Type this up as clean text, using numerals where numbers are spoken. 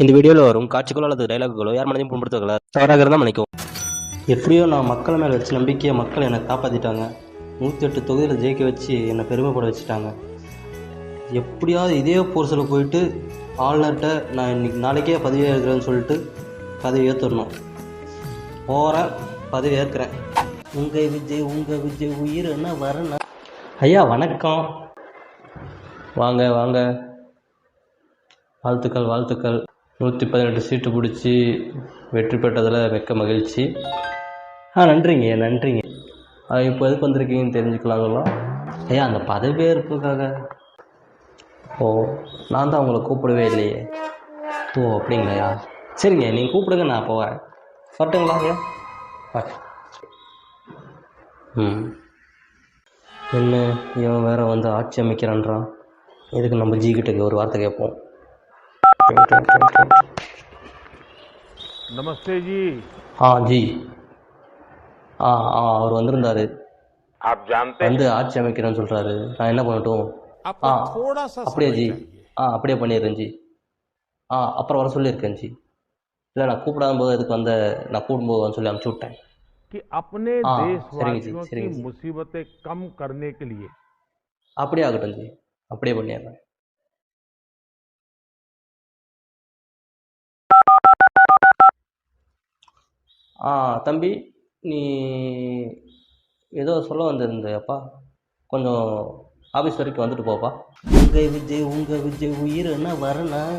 இந்த வீடியோவில் வரும் காட்சிகளோ அல்லது டைலாக்குகளோ யார் மனதையும் புண்படுத்தல தவறாக இருந்தால் மன்னிக்கும். எப்படியோ நான் மக்கள் மேலே வச்ச நம்பிக்கையை மக்கள் என்னை காப்பாற்றிட்டாங்க. 108 தொகுதியில் ஜெயிக்க வச்சு என்னை பெருமைப்பட வச்சுட்டாங்க. எப்படியாவது இதே போர்ஸில் போயிட்டு ஆளுநர்கிட்ட நான் இன்னைக்கு நாளைக்கே பதவி ஏற்கிறேன்னு சொல்லிட்டு பதவி ஏற்றுடணும். போகிறேன், பதவி ஏற்கிறேன். உங்கள் விஜய் உயிர் என்ன வரணும். ஐயா வணக்கம். வாங்க வாங்க, வாழ்த்துக்கள் வாழ்த்துக்கள். 118 சீட்டு பிடிச்சி வெற்றி பெற்றதில் மிக்க மகிழ்ச்சி. நன்றிங்க நன்றிங்க. இப்போ எதுக்கு வந்திருக்கீங்கன்னு தெரிஞ்சுக்கலாங்களா? ஐயா அந்த பதவியேற்புக்காக. ஓ, நான் தான் உங்களை கூப்பிடவே இல்லையே. ஓ அப்படிங்களையா, சரிங்க நீங்கள் கூப்பிடுங்க, நான் போகிறேன். வரட்டுங்களா ஐயா? என்ன இவன் வேற வந்து ஆட்சி அமைக்கிறான்றான். எதுக்கு நம்ம ஜி கிட்ட ஒரு வார்த்தை கேட்போம். நமஸ்தே ஜி. ஜி அவர் வந்திருந்தாரு. வந்து ஆட்சி அமைக்கிறேன்னு சொல்றாரு. நான் என்ன பண்ணட்டும்? அப்படியே ஜி. அப்படியே பண்ணிடுறேன் ஜி. அப்புறம் வர சொல்லியிருக்கேன் ஜி. இல்லை நான் கூப்பிடாத போது எதுக்கு வந்த, நான் கூப்பிடும்போது சொல்லி அனுப்பிச்சு விட்டேன். कि अपने देशवासियों की मुसीबतें कम करने के लिए அப்படியே ஆகட்டும் ஜி, அப்படியே பண்ணிடுறேன். தம்பி நீ ஏதோ சொல்ல வந்திருந்தப்பா, கொஞ்சம் ஆஃபீஸ் வரைக்கும் வந்துட்டு போப்பா. உங்கள் விஜய் உயிர் என்ன வரணும்.